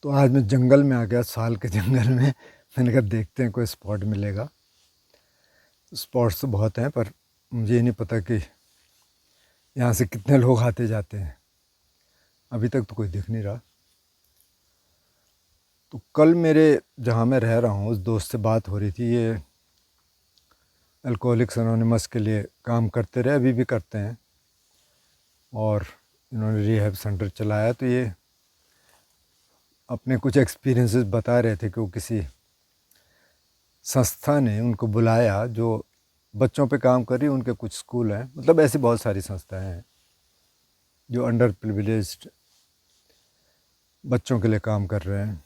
तो आज मैं जंगल में आ गया, साल के जंगल में। मैंने कहा देखते हैं कोई स्पॉट मिलेगा। स्पॉट्स तो बहुत हैं पर मुझे ये नहीं पता कि यहाँ से कितने लोग आते जाते हैं। अभी तक तो कोई दिख नहीं रहा। तो कल मेरे जहाँ मैं रह रहा हूँ उस दोस्त से बात हो रही थी। ये अल्कोहलिक्स एनोनिमस के लिए काम करते रहे, अभी भी करते हैं, और इन्होंने रिहैब सेंटर चलाया। तो ये अपने कुछ एक्सपीरियंसेस बता रहे थे कि वो किसी संस्था ने उनको बुलाया जो बच्चों पे काम कर रही है। उनके कुछ स्कूल हैं, मतलब ऐसी बहुत सारी संस्थाएं हैं जो अंडर प्रिविलेज्ड बच्चों के लिए काम कर रहे हैं।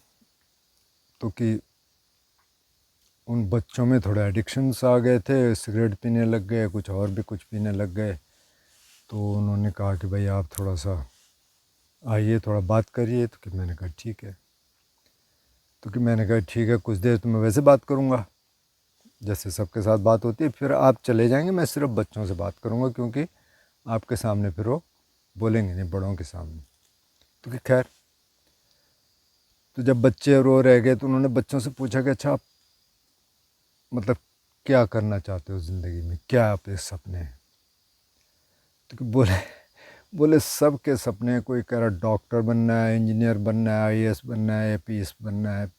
तो कि उन बच्चों में थोड़े एडिक्शंस आ गए थे, सिगरेट पीने लग गए, कुछ और भी कुछ पीने लग गए। तो उन्होंने कहा कि भाई आप थोड़ा सा आइए, थोड़ा बात करिए। तो कि मैंने कहा ठीक है। तो कि मैंने कहा ठीक है, कुछ देर तो मैं वैसे बात करूँगा जैसे सबके साथ बात होती है, फिर आप चले जाएंगे, मैं सिर्फ बच्चों से बात करूँगा, क्योंकि आपके सामने फिर वो बोलेंगे नहीं, बड़ों के सामने। तो कि खैर, तो जब बच्चे रो रह गए तो उन्होंने बच्चों से पूछा कि अच्छा आप मतलब क्या करना चाहते हो ज़िंदगी में, क्या आपके सपने हैं। तो कि बोले बोले सबके सपने हैं। कोई कह रहा डॉक्टर बनना है, इंजीनियर बनना है, आईएएस बनना है, एपीएस बनना है,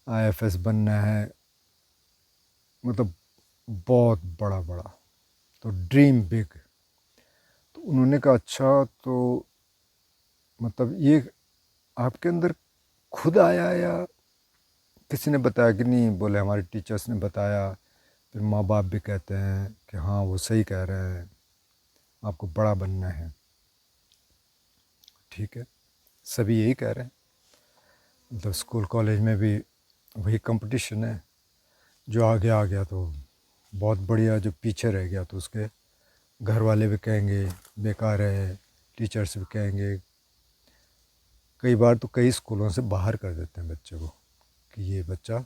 आईएफएस बनना है, मतलब बहुत बड़ा बड़ा, तो ड्रीम बिग। तो उन्होंने कहा अच्छा, तो मतलब ये आपके अंदर खुद आया या किसी ने बताया? कि नहीं, बोले हमारे टीचर्स ने बताया, फिर माँ बाप भी कहते हैं कि हाँ वो सही कह रहे हैं, आपको बड़ा बनना है। ठीक है, सभी यही कह रहे हैं। मतलब स्कूल कॉलेज में भी वही कंपटीशन है। जो आगे आ गया तो बहुत बढ़िया, जो पीछे रह गया तो उसके घर वाले भी कहेंगे बेकार है, टीचर्स भी कहेंगे। कई बार तो कई स्कूलों से बाहर कर देते हैं बच्चे को कि ये बच्चा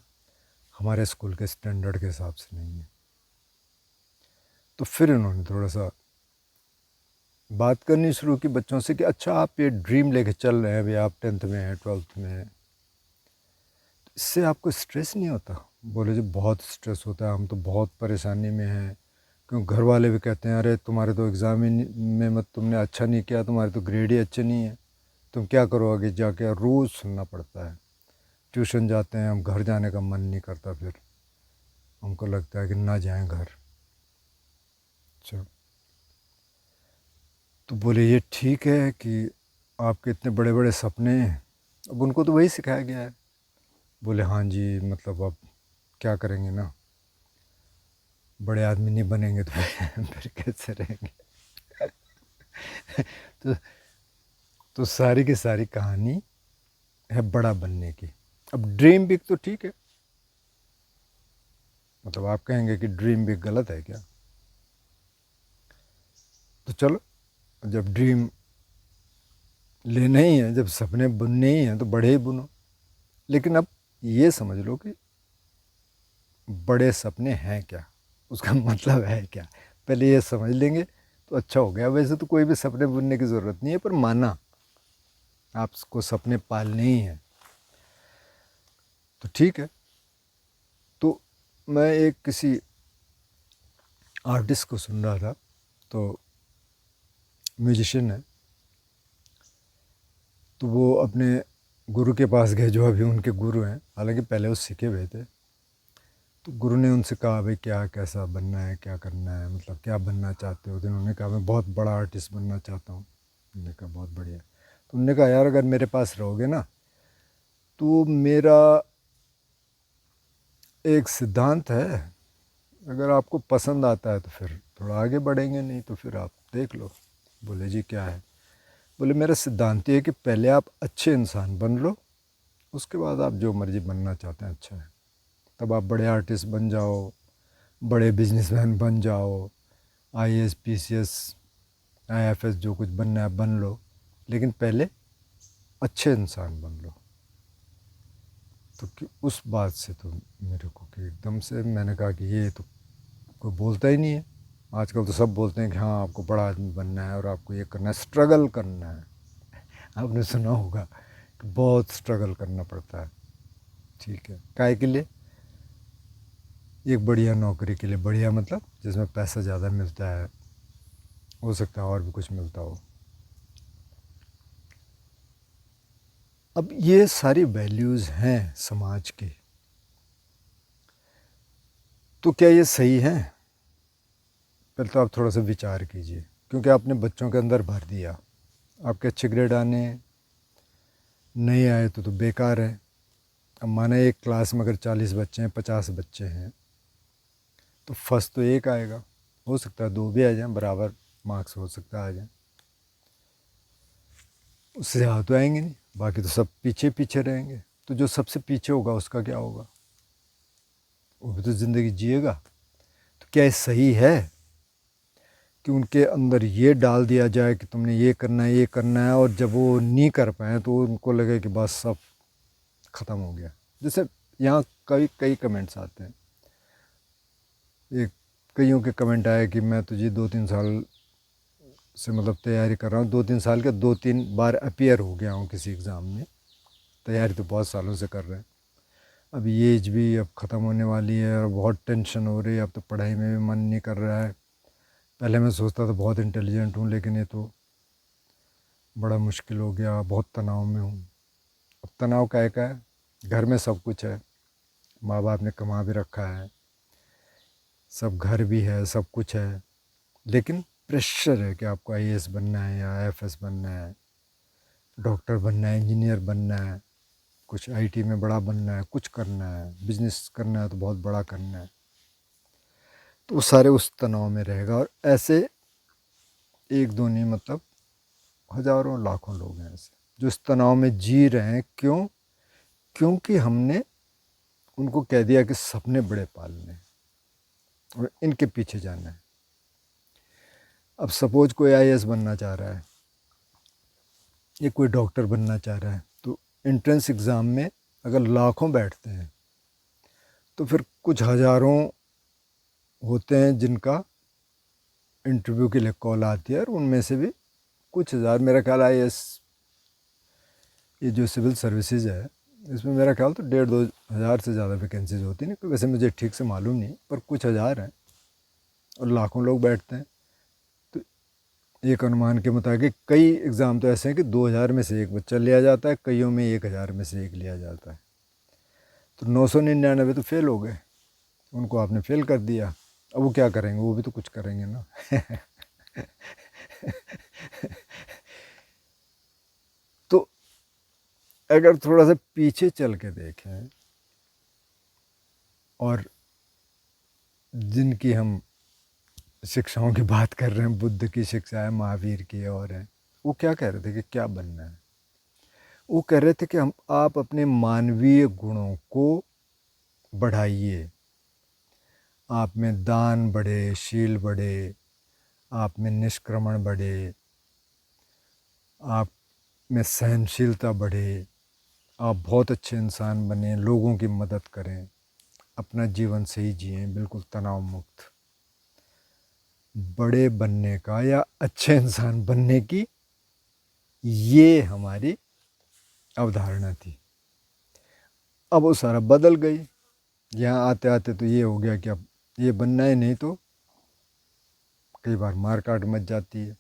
हमारे स्कूल के स्टैंडर्ड के हिसाब से नहीं है। तो फिर इन्होंने थोड़ा सा बात करनी शुरू की बच्चों से कि अच्छा आप ये ड्रीम लेके चल रहे हैं, अभी आप 10th में हैं, 12th में हैं, तो इससे आपको स्ट्रेस नहीं होता? बोले जी बहुत स्ट्रेस होता है, हम तो बहुत परेशानी में हैं। क्यों, घर वाले भी कहते हैं अरे तुम्हारे तो एग्ज़ाम ही में मत तुमने अच्छा नहीं किया, तुम्हारे तो ग्रेड ही अच्छे नहीं है, तुम क्या करो आगे जाके। रोज़ सुनना पड़ता है। ट्यूशन जाते हैं हम, घर जाने का मन नहीं करता, फिर हमको लगता है कि ना जाएं घर। अच्छा, तो बोले ये ठीक है कि आपके इतने बड़े बड़े सपने हैं। अब उनको तो वही सिखाया गया है। बोले हाँ जी, मतलब अब क्या करेंगे ना, बड़े आदमी नहीं बनेंगे तो फिर कैसे रहेंगे। तो तो सारी की सारी कहानी है बड़ा बनने की। अब ड्रीम बिग तो ठीक है, मतलब आप कहेंगे कि ड्रीम बिग गलत है क्या? तो चलो, जब ड्रीम लेने ही है, जब सपने बुनने ही हैं तो बड़े ही बुनो। लेकिन अब ये समझ लो कि बड़े सपने हैं क्या, उसका मतलब है क्या, पहले ये समझ लेंगे तो अच्छा हो गया। वैसे तो कोई भी सपने बुनने की ज़रूरत नहीं है, पर माना आपको सपने पालने ही हैं तो ठीक है। तो मैं एक किसी आर्टिस्ट को सुन रहा था, तो म्यूजिशियन है, तो वो अपने गुरु के पास गए, जो अभी उनके गुरु हैं, हालांकि पहले वो सीखे हुए थे। तो गुरु ने उनसे कहा भाई क्या, कैसा बनना है, क्या करना है, मतलब क्या बनना चाहते हो? तो उन्होंने कहा मैं बहुत बड़ा आर्टिस्ट बनना चाहता हूँ। उन्होंने कहा बहुत बढ़िया। तो उन्होंने कहा यार अगर मेरे पास रहोगे ना, तो मेरा एक सिद्धांत है, अगर आपको पसंद आता है तो फिर थोड़ा आगे बढ़ेंगे, नहीं तो फिर आप देख लो। बोले जी क्या है? बोले मेरा सिद्धांत ये है कि पहले आप अच्छे इंसान बन लो, उसके बाद आप जो मर्ज़ी बनना चाहते हैं अच्छा है। तब आप बड़े आर्टिस्ट बन जाओ, बड़े बिजनेसमैन बन जाओ, आईएएस पीसीएस आईएफएस जो कुछ बनना है बन लो, लेकिन पहले अच्छे इंसान बन लो। तो कि उस बात से तो मेरे को कि एकदम से मैंने कहा कि ये तो कोई बोलता ही नहीं है। आजकल तो सब बोलते हैं कि हाँ आपको बड़ा आदमी बनना है और आपको ये करना है, स्ट्रगल करना है। आपने सुना होगा तो बहुत स्ट्रगल करना पड़ता है। ठीक है, काहे के लिए? एक बढ़िया नौकरी के लिए। बढ़िया मतलब जिसमें पैसा ज़्यादा मिलता है, हो सकता है और भी कुछ मिलता हो। अब ये सारी वैल्यूज़ हैं समाज की, तो क्या ये सही है? पहले तो आप थोड़ा सा विचार कीजिए, क्योंकि आपने बच्चों के अंदर भर दिया। आपके अच्छे ग्रेड आने नहीं आए तो बेकार है। अब माने एक क्लास में अगर 40 बच्चे हैं, 50 बच्चे हैं, तो फर्स्ट तो एक आएगा, हो सकता है 2 भी आ जाएं, बराबर मार्क्स हो सकता है आ जाएं, उससे ज़्यादा तो आएंगे नहीं। बाकी तो सब पीछे पीछे रहेंगे। तो जो सबसे पीछे होगा उसका क्या होगा? वो भी तो ज़िंदगी जिएगा। तो क्या ये सही है कि उनके अंदर ये डाल दिया जाए कि तुमने ये करना है, ये करना है, और जब वो नहीं कर पाए तो उनको लगे कि बस सब ख़त्म हो गया? जैसे यहाँ कई कमेंट्स आते हैं। एक कईयों के कमेंट आए कि मैं तो जी 2-3 साल से मतलब तैयारी कर रहा हूँ, 2-3 साल के 2-3 बार अपीयर हो गया हूँ किसी एग्ज़ाम में। तैयारी तो बहुत सालों से कर रहे हैं। अब ये एज भी अब ख़त्म होने वाली है और बहुत टेंशन हो रही है। अब तो पढ़ाई में भी मन नहीं कर रहा है। पहले मैं सोचता था बहुत इंटेलिजेंट हूँ, लेकिन ये तो बड़ा मुश्किल हो गया, बहुत तनाव में हूँ। अब तनाव काहे का है? घर में सब कुछ है, माँ बाप ने कमा भी रखा है, सब घर भी है, सब कुछ है, लेकिन प्रेशर है कि आपको आईएएस बनना है या आईएफएस बनना है, डॉक्टर बनना है, इंजीनियर बनना है, कुछ आईटी में बड़ा बनना है, कुछ करना है, बिजनेस करना है तो बहुत बड़ा करना है। तो वो सारे उस तनाव में रहेगा। और ऐसे एक दो नहीं, मतलब हज़ारों लाखों लोग हैं ऐसे जो इस तनाव में जी रहे हैं। क्यों? क्योंकि हमने उनको कह दिया कि सपने बड़े पालने हैं और इनके पीछे जाना है। अब सपोज कोई आईएएस बनना चाह रहा है या कोई डॉक्टर बनना चाह रहा है, तो एंट्रेंस एग्ज़ाम में अगर लाखों बैठते हैं तो फिर कुछ हज़ारों होते हैं जिनका इंटरव्यू के लिए कॉल आती है, और उनमें से भी कुछ हज़ार, मेरा ख्याल आईएएस ये जो सिविल सर्विसेज है इसमें मेरा ख्याल तो 1,5-2 हज़ार से ज़्यादा वैकेंसीज होती नहीं, वैसे मुझे ठीक से मालूम नहीं, पर कुछ हज़ार हैं और लाखों लोग बैठते हैं। तो एक अनुमान के मुताबिक कई एग्ज़ाम तो ऐसे हैं कि 2,000 में से एक बच्चा लिया जाता है, कईयों में 1,000 में से एक लिया जाता है। तो 999 तो फेल हो गए, उनको आपने फेल कर दिया। अब वो क्या करेंगे? वो भी तो कुछ करेंगे ना। तो अगर थोड़ा सा पीछे चल के देखें, और जिनकी हम शिक्षाओं की बात कर रहे हैं, बुद्ध की शिक्षा है, महावीर की और है, वो क्या कह रहे थे कि क्या बनना है? वो कह रहे थे कि आप अपने मानवीय गुणों को बढ़ाइए, आप में दान बढ़े, शील बढ़े, आप में निष्क्रमण बढ़े, आप में सहनशीलता बढ़े, आप बहुत अच्छे इंसान बने, लोगों की मदद करें, अपना जीवन सही जिएं, बिल्कुल तनाव मुक्त। बड़े बनने का या अच्छे इंसान बनने की ये हमारी अवधारणा थी। अब वो सारा बदल गई। यहाँ आते आते तो ये हो गया कि अब ये बनना ही नहीं तो कई बार मार काट मच जाती है,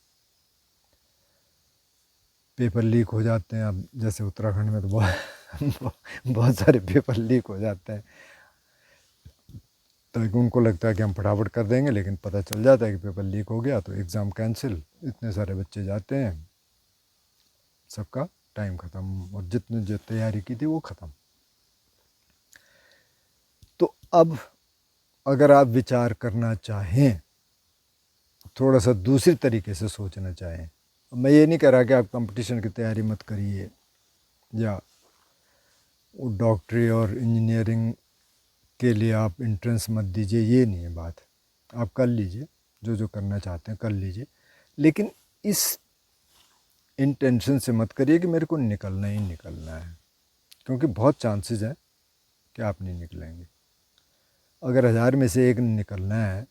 पेपर लीक हो जाते हैं। अब जैसे उत्तराखंड में तो बहुत सारे पेपर लीक हो जाते हैं, तो उनको लगता है कि हम फटाफट कर देंगे, लेकिन पता चल जाता है कि पेपर लीक हो गया तो एग्ज़ाम कैंसिल, इतने सारे बच्चे जाते हैं, सबका टाइम ख़त्म और जितने जो तैयारी की थी वो ख़त्म। तो अब अगर आप विचार करना चाहें, थोड़ा सा दूसरी तरीके से सोचना चाहें, मैं ये नहीं कह रहा कि आप कंपटीशन की तैयारी मत करिए या वो डॉक्टरी और इंजीनियरिंग के लिए आप एंट्रेंस मत दीजिए, ये नहीं है बात। आप कर लीजिए, जो जो करना चाहते हैं कर लीजिए, लेकिन इस इंटेंशन से मत करिए कि मेरे को निकलना ही निकलना है, क्योंकि बहुत चांसेस हैं कि आप नहीं निकलेंगे। अगर 1000 में से एक निकलना है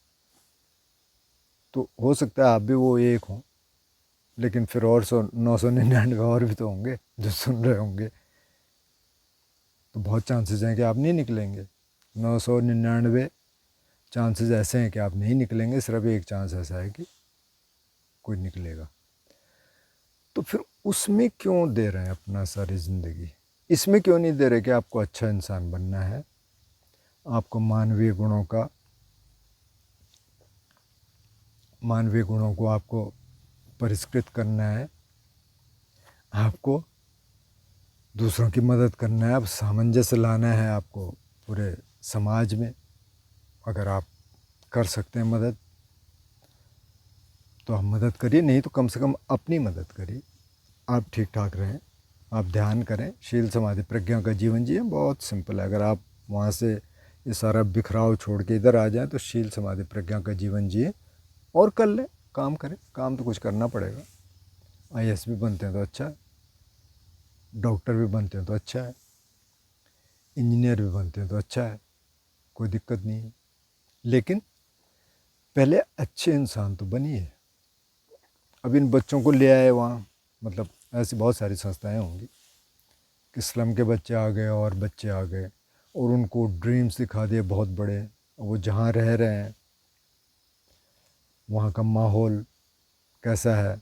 तो हो सकता है आप भी वो एक हों, लेकिन फिर और 999 और भी तो होंगे जो सुन रहे होंगे। तो बहुत चांसेस हैं कि आप नहीं निकलेंगे। 999 चांसेस ऐसे हैं कि आप नहीं निकलेंगे, सिर्फ एक चांस ऐसा है कि कोई निकलेगा। तो फिर उसमें क्यों दे रहे हैं अपना सारी ज़िंदगी? इसमें क्यों नहीं दे रहे कि आपको अच्छा इंसान बनना है, आपको मानवीय गुणों को आपको परिष्कृत करना है, आपको दूसरों की मदद करना है, आप सामंजस्य लाना है आपको पूरे समाज में। अगर आप कर सकते हैं मदद तो आप मदद करिए, नहीं तो कम से कम अपनी मदद करिए। आप ठीक ठाक रहें, आप ध्यान करें, शील समाधि प्रज्ञा का जीवन जिए। बहुत सिंपल है। अगर आप वहाँ से ये सारा बिखराव छोड़ के इधर आ जाएं तो शील समाधि प्रज्ञा का जीवन जिए और कर लें, काम करें। काम तो कुछ करना पड़ेगा। आईएएस भी बनते हैं तो अच्छा है, डॉक्टर भी बनते हैं तो अच्छा है, इंजीनियर भी बनते हैं तो अच्छा है, कोई दिक्कत नहीं है। लेकिन पहले अच्छे इंसान तो बनिए। अब इन बच्चों को ले आए वहाँ, मतलब ऐसी बहुत सारी संस्थाएं होंगी कि स्लम के बच्चे आ गए और बच्चे आ गए और उनको ड्रीम्स दिखा दिए बहुत बड़े। वो जहाँ रह रहे हैं वहाँ का माहौल कैसा है,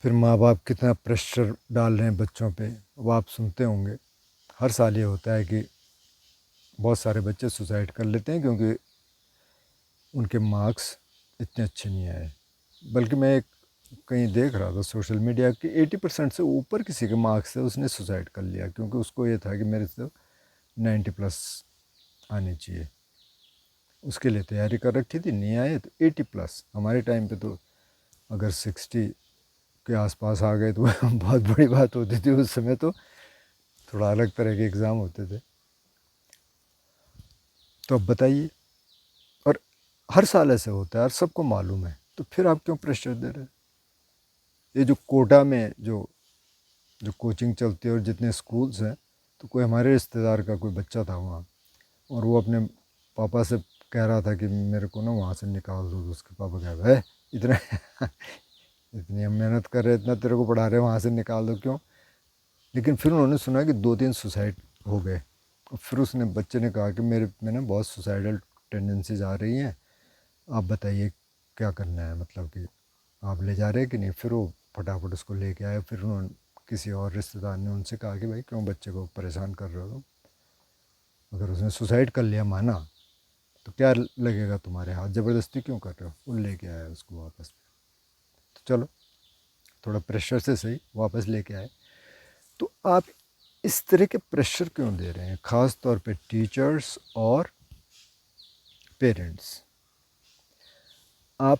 फिर माँ बाप कितना प्रेशर डाल रहे हैं बच्चों पे। वो आप सुनते होंगे हर साल ये होता है कि बहुत सारे बच्चे सुसाइड कर लेते हैं क्योंकि उनके मार्क्स इतने अच्छे नहीं आए। बल्कि मैं एक कहीं देख रहा था सोशल मीडिया कि 80% से ऊपर किसी के मार्क्स थे, उसने सुसाइड कर लिया क्योंकि उसको ये था कि मेरे से 90+ आने चाहिए। उसके लिए तैयारी कर रखी थी, नहीं आए तो 80+। हमारे टाइम पे तो अगर 60 के आसपास आ गए तो बहुत बड़ी बात होती थी। उस समय तो थोड़ा अलग तरह के एग्ज़ाम होते थे। तो अब बताइए, और हर साल ऐसे होता है और सबको मालूम है, तो फिर आप क्यों प्रेशर दे रहे हैं? ये जो कोटा में जो कोचिंग चलती है और जितने स्कूल्स हैं, तो कोई हमारे रिश्तेदार का कोई बच्चा था वहाँ और वो अपने पापा से कह रहा था कि मेरे को ना वहाँ से निकाल दो। तो उसके पापा कह रहे इतना इतनी हम मेहनत कर रहे, इतना तेरे को पढ़ा रहे, वहाँ से निकाल दो क्यों? लेकिन फिर उन्होंने सुना कि 2-3 सुसाइड हो गए। और फिर उसने बच्चे ने कहा कि मेरे में ना बहुत सुसाइडल टेंडेंसीज आ रही हैं, आप बताइए क्या करना है, मतलब कि आप ले जा रहे हैं कि नहीं। फिर वो फटाफट उसको लेके आए। फिर उन्होंने किसी और रिश्तेदार ने उनसे कहा कि भाई क्यों बच्चे को परेशान कर रहे हो? अगर उसने सुसाइड कर लिया, माना, तो क्या लगेगा तुम्हारे हाथ, ज़बरदस्ती क्यों कर रहे हो? वो लेके आया उसको वापस। तो चलो थोड़ा प्रेशर से सही वापस लेके आए। तो आप इस तरह के प्रेशर क्यों दे रहे हैं, ख़ास तौर पे टीचर्स और पेरेंट्स? आप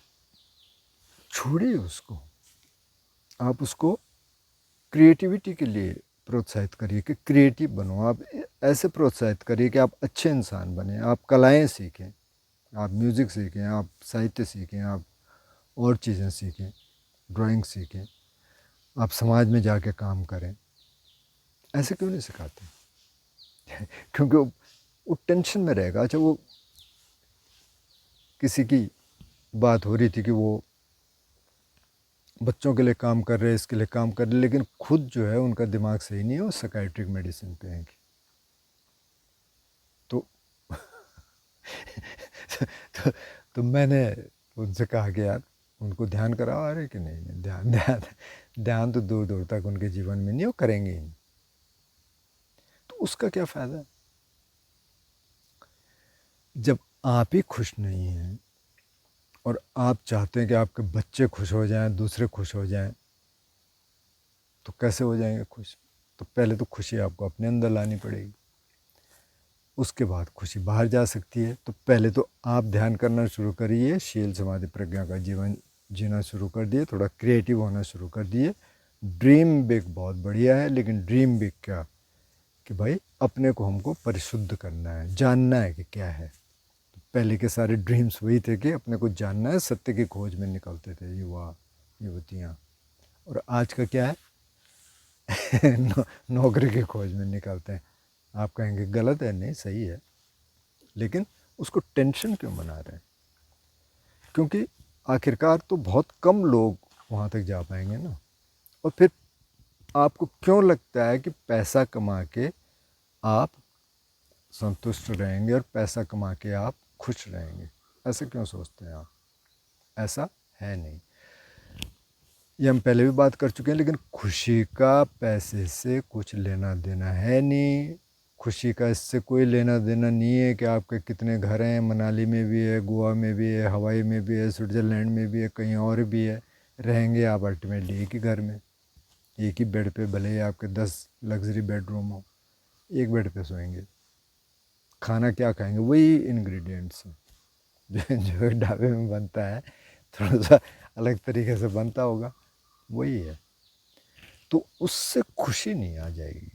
छोड़िए उसको, आप उसको क्रिएटिविटी के लिए प्रोत्साहित करिए कि क्रिएटिव बनो। आप ऐसे प्रोत्साहित करिए कि आप अच्छे इंसान बने, आप कलाएं सीखें, आप म्यूज़िक सीखें, आप साहित्य सीखें, आप और चीज़ें सीखें, ड्राइंग सीखें, आप समाज में जाके काम करें। ऐसे क्यों नहीं सिखाते? क्योंकि वो टेंशन में रहेगा। अच्छा, वो किसी की बात हो रही थी कि वो बच्चों के लिए काम कर रहे हैं, इसके लिए काम कर रहे हैं, लेकिन खुद जो है उनका दिमाग सही नहीं है, वो साइकियाट्रिक मेडिसिन पे हैं। तो तो मैंने उनसे कहा कि यार उनको ध्यान कराओ। अरे कि नहीं, ध्यान ध्यान ध्यान तो दूर दूर तक उनके जीवन में नहीं, वो करेंगे ही नहीं। तो उसका क्या फ़ायदा जब आप ही खुश नहीं हैं और आप चाहते हैं कि आपके बच्चे खुश हो जाएं, दूसरे खुश हो जाएं, तो कैसे हो जाएंगे खुश? तो पहले तो खुशी आपको अपने अंदर लानी पड़ेगी, उसके बाद खुशी बाहर जा सकती है। तो पहले तो आप ध्यान करना शुरू करिए, शील समाधि प्रज्ञा का जीवन जीना शुरू कर दिए, थोड़ा क्रिएटिव होना शुरू कर दिए। ड्रीम बिग बहुत बढ़िया है, लेकिन ड्रीम बिग क्या कि भाई अपने को हमको परिशुद्ध करना है, जानना है कि क्या है। तो पहले के सारे ड्रीम्स वही थे कि अपने को जानना है, सत्य की खोज में निकलते थे युवा युवतियाँ। और आज का क्या है? नौकरी की खोज में निकलते हैं। आप कहेंगे गलत है, नहीं सही है, लेकिन उसको टेंशन क्यों बना रहे हैं? क्योंकि आखिरकार तो बहुत कम लोग वहाँ तक जा पाएंगे ना। और फिर आपको क्यों लगता है कि पैसा कमा के आप संतुष्ट रहेंगे और पैसा कमा के आप खुश रहेंगे? ऐसे क्यों सोचते हैं आप? ऐसा है नहीं। ये हम पहले भी बात कर चुके हैं, लेकिन खुशी का पैसे से कुछ लेना देना है नहीं। खुशी का इससे कोई लेना देना नहीं है कि आपके कितने घर हैं। मनाली में भी है, गोवा में भी है, हवाई में भी है, स्विट्ज़रलैंड में भी है, कहीं और भी है। रहेंगे आप अल्टीमेटली एक ही घर में, एक ही बेड पे, भले ही आपके 10 लग्जरी बेडरूम हो, एक बेड पे सोएंगे। खाना क्या खाएंगे? वही इंग्रेडिएंट्स जो ढाबे में बनता है, थोड़ा सा अलग तरीके से बनता होगा, वही है। तो उससे खुशी नहीं आ जाएगी।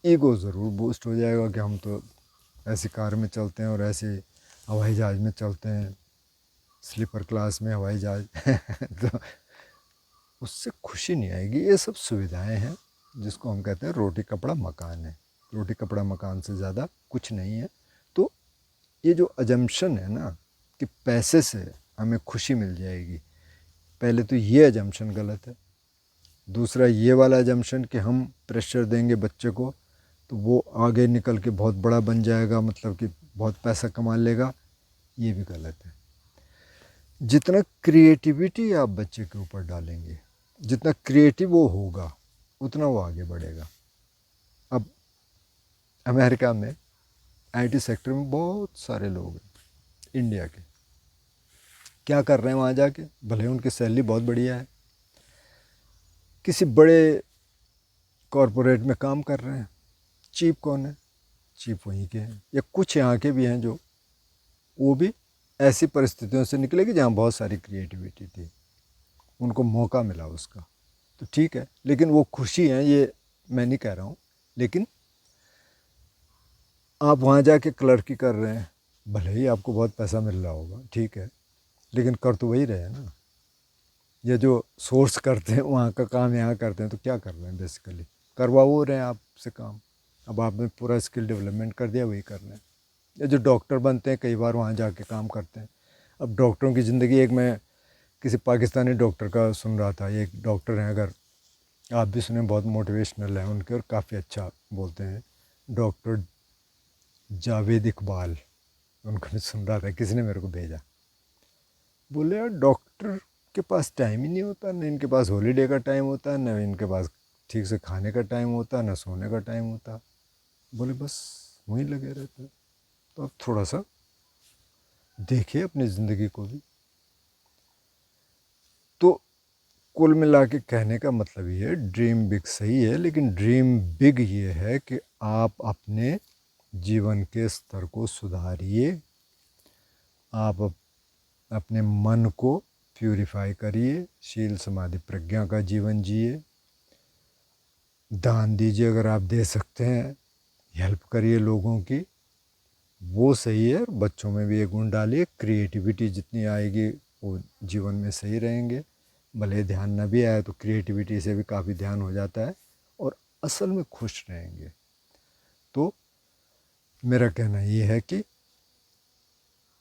ईगो ज़रूर बूस्ट हो जाएगा कि हम तो ऐसी कार में चलते हैं और ऐसे हवाई जहाज़ में चलते हैं, स्लीपर क्लास में हवाई जहाज़ तो उससे खुशी नहीं आएगी। ये सब सुविधाएं हैं जिसको हम कहते हैं रोटी कपड़ा मकान है। रोटी कपड़ा मकान से ज़्यादा कुछ नहीं है। तो ये जो अजम्पशन है ना कि पैसे से हमें खुशी मिल जाएगी, पहले तो ये अजम्पशन गलत है। दूसरा ये वाला अजम्पशन कि हम प्रेशर देंगे बच्चे को तो वो आगे निकल के बहुत बड़ा बन जाएगा, मतलब कि बहुत पैसा कमा लेगा, ये भी गलत है। जितना क्रिएटिविटी आप बच्चे के ऊपर डालेंगे, जितना क्रिएटिव वो होगा, उतना वो आगे बढ़ेगा। अब अमेरिका में आईटी सेक्टर में बहुत सारे लोग हैं इंडिया के, क्या कर रहे हैं वहाँ जाके? भले उनकी सैलरी बहुत बढ़िया है, किसी बड़े कॉरपोरेट में काम कर रहे हैं। चीफ कौन है? चीफ वहीं के हैं, या कुछ यहाँ के भी हैं जो वो भी ऐसी परिस्थितियों से निकले कि जहाँ बहुत सारी क्रिएटिविटी थी, उनको मौका मिला उसका, तो ठीक है। लेकिन वो खुशी है, ये मैं नहीं कह रहा हूँ। लेकिन आप वहाँ जाके क्लर्की कर रहे हैं, भले ही आपको बहुत पैसा मिल रहा होगा, ठीक है, लेकिन कर तो वही रहे हैं ना। ये जो सोर्स करते हैं वहाँ का काम यहाँ करते हैं, तो क्या कर रहे हैं? बेसिकली करवा वो रहे हैं आपसे काम। अब आपने पूरा स्किल डेवलपमेंट कर दिया, वही कर रहे हैं। ये जो डॉक्टर बनते हैं, कई बार वहाँ जाके काम करते हैं। अब डॉक्टरों की ज़िंदगी, एक मैं किसी पाकिस्तानी डॉक्टर का सुन रहा था, एक डॉक्टर हैं, अगर आप भी सुने, बहुत मोटिवेशनल है उनके और काफ़ी अच्छा बोलते हैं, डॉक्टर जावेद इकबाल। उनको मैं सुन रहा था, किसी ने मेरे को भेजा। बोले यार डॉक्टर के पास टाइम ही नहीं होता, न इनके पास हॉलीडे का टाइम होता है, न इनके पास ठीक से खाने का टाइम होता, न सोने का टाइम होता। बोले बस वहीं लगे रहते हैं। तो अब थोड़ा सा देखिए अपनी ज़िंदगी को भी। तो कुल मिला के कहने का मतलब ये है, ड्रीम बिग सही है, लेकिन ड्रीम बिग ये है कि आप अपने जीवन के स्तर को सुधारिए, आप अपने मन को प्यूरिफाई करिए, शील समाधि प्रज्ञा का जीवन जिए, दान दीजिए अगर आप दे सकते हैं, हेल्प करिए लोगों की, वो सही है। बच्चों में भी ये गुण डालिए, क्रिएटिविटी जितनी आएगी वो जीवन में सही रहेंगे। भले ध्यान न भी आए तो क्रिएटिविटी से भी काफ़ी ध्यान हो जाता है और असल में खुश रहेंगे। तो मेरा कहना ये है कि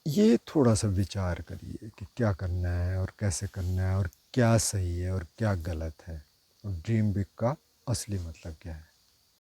ये थोड़ा सा विचार करिए कि क्या करना है और कैसे करना है और क्या सही है और क्या गलत है, और ड्रीम बिग का असली मतलब क्या है।